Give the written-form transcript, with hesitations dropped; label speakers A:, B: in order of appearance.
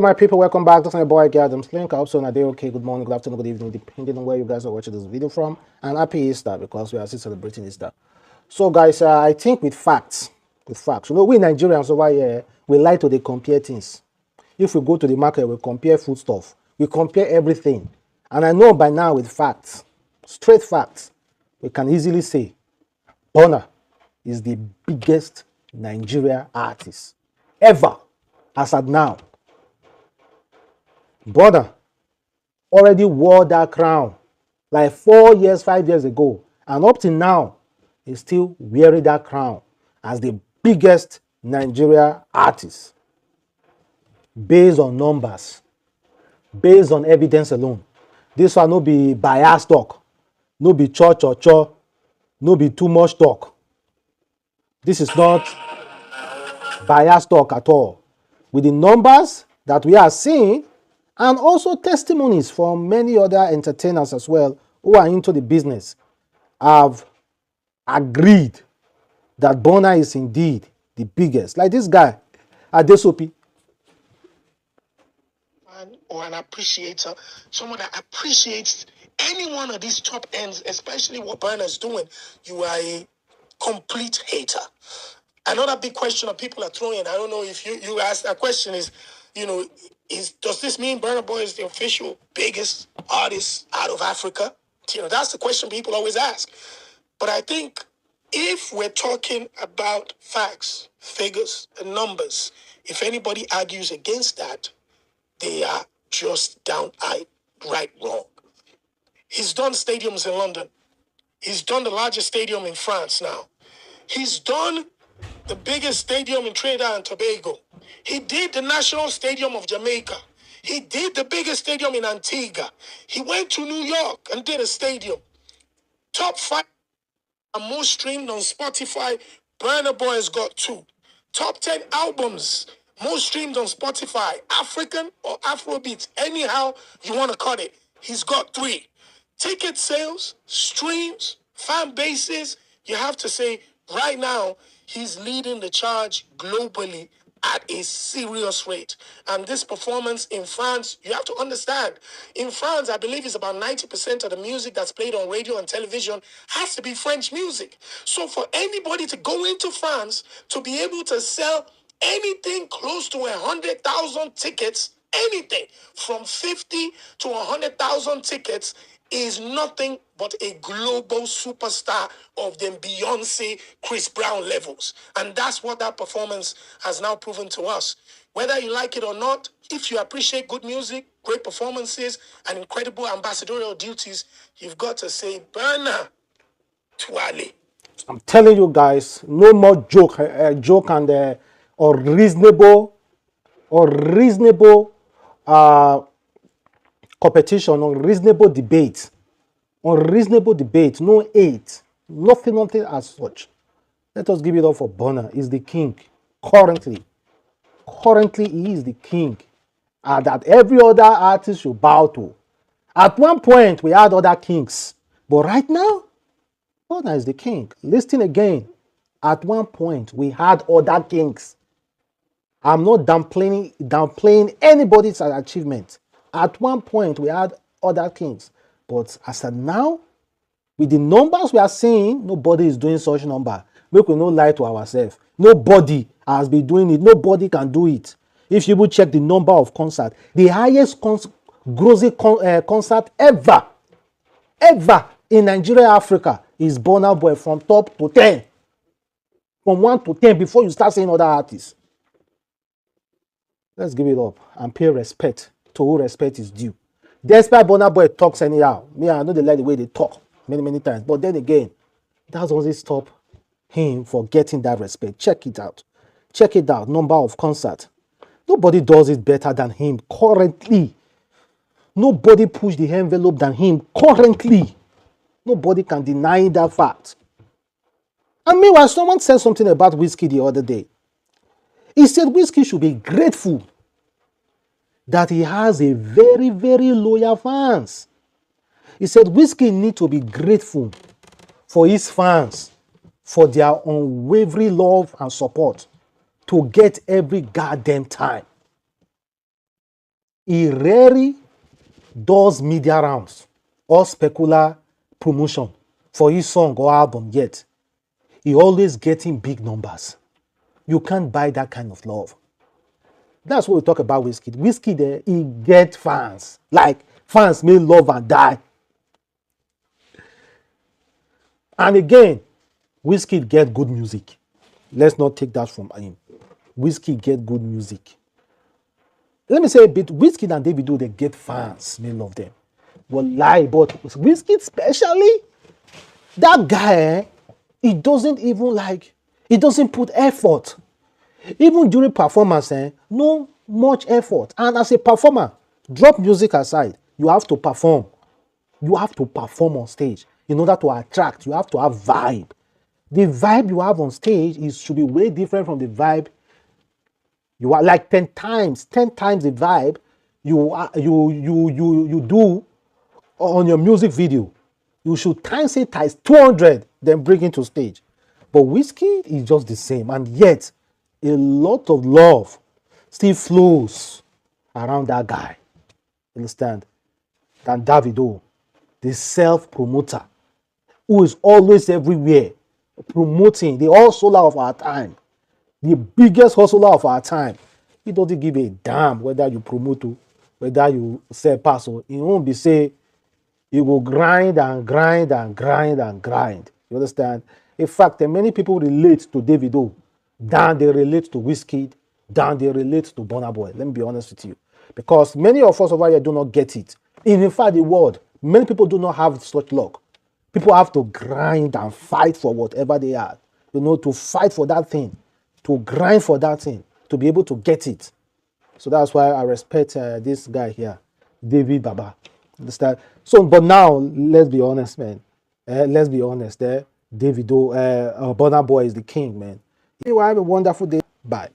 A: My people, welcome back. This is my boy Adams Link. I hope so. Day okay, good morning, good afternoon, good evening, depending on where you guys are watching this video from. And happy Easter because we are still celebrating Easter. So, guys, I think with facts, we Nigerians over here, we like to compare things. If we go to the market, we compare food stuff, we compare everything. And I know by now with facts, straight facts, we can easily say Burna is the biggest Nigeria artist ever as at now. Burna already wore that crown like 4 years, 5 years ago. And up to now, he's still wearing that crown as the biggest Nigeria artist. Based on numbers, based on evidence alone. This one no be bias talk, no be cho, no be too much talk. This is not bias talk at all. With the numbers that we are seeing, and also testimonies from many other entertainers as well who are into the business, have agreed that Burna is indeed the biggest. Like this guy, Adesopi.
B: Or an appreciator, someone that appreciates any one of these top ends, especially what Burna's doing, you are a complete hater. Another big question that people are throwing, I don't know if you asked that question, is, does this mean Burna Boy is the official biggest artist out of Africa? That's the question people always ask. But I think if we're talking about facts, figures, and numbers, if anybody argues against that, they are just downright wrong. He's done stadiums in London. He's done the largest stadium in France now. He's done the biggest stadium in Trinidad and Tobago. He did the National Stadium of Jamaica. He did the biggest stadium in Antigua. He went to New York and did a stadium. Top 5 are most streamed on Spotify. Burna Boy has got 2. Top 10 albums most streamed on Spotify, African or Afrobeats, anyhow you want to cut it. He's got 3. Ticket sales, streams, fan bases, you have to say right now he's leading the charge globally at a serious rate. And this performance in France, you have to understand, in France, I believe it's about 90% of the music that's played on radio and television has to be French music. So for anybody to go into France to be able to sell anything close to 100,000 tickets, anything from 50 to 100,000 tickets, is nothing but a global superstar of them Beyonce, Chris Brown levels. And that's what that performance has now proven to us. Whether you like it or not, if you appreciate good music, great performances, and incredible ambassadorial duties, you've got to say, Burna Tuale.
A: I'm telling you guys, no more joke and or reasonable uh, competition, unreasonable debate, no hate, nothing as such. Let us give it up for Burna. He's the king currently. Currently, he is the king that every other artist should bow to. At one point, we had other kings, but right now, Burna is the king. Listen again. At one point, we had other kings. I'm not downplaying anybody's achievement. At one point, we had other kings. But as of now, with the numbers we are seeing, nobody is doing such number. Make we no lie to ourselves. Nobody has been doing it. Nobody can do it. If you will check the number of concerts, the highest grossing concert ever in Nigeria, Africa, is Burna Boy from top to 10. From 1 to 10 before you start saying other artists. Let's give it up and pay respect to who respect is due. Despite Burna Boy talks anyhow, I know they like the way they talk many times. But then again, that doesn't stop him for getting that respect. Check it out. Check it out. Number of concerts. Nobody does it better than him currently. Nobody pushed the envelope than him currently. Nobody can deny that fact. And meanwhile, someone said something about Whiskey the other day. He said Whiskey should be grateful that he has a very loyal fans. He said Whiskey need to be grateful for his fans, for their unwavering love and support to get every goddamn time. he rarely does media rounds or specular promotion for his song or album yet. He always getting big numbers. You can't buy that kind of love. That's what we talk about Wizkid. Wizkid, he get fans. Like, fans may love and die. And again, Wizkid get good music. Let's not take that from him. Wizkid get good music. Let me say a bit, Wizkid and Davido, they get fans. May love them. Well, lie, but Wizkid especially, that guy, he doesn't even like, he doesn't put effort. Even during performance, no much effort. And as a performer, drop music aside, you have to perform. You have to perform on stage in order to attract. You have to have vibe. The vibe you have on stage should be way different from the vibe you are, like 10 times the vibe you do on your music video. You should times it times 200, then bring it to stage. But Wizkid is just the same, and yet a lot of love still flows around that guy. Understand? Than Davido, the self-promoter, who is always everywhere promoting, the hustler of our time, the biggest hustler of our time. He doesn't give a damn whether you promote or whether you sell pass. He won't be say he will grind and grind and grind and grind. You understand? In fact, many people relate to Davido than they relate to Wizkid, than they relate to Burna Boy. Let me be honest with you. Because many of us over here do not get it. In fact, the world, many people do not have such luck. People have to grind and fight for whatever they are. To fight for that thing, to grind for that thing, to be able to get it. So that's why I respect this guy here, David Baba. Understand? So, but now, let's be honest, man. Let's be honest. Davido, Burna Boy is the king, man. You have a wonderful day. Bye.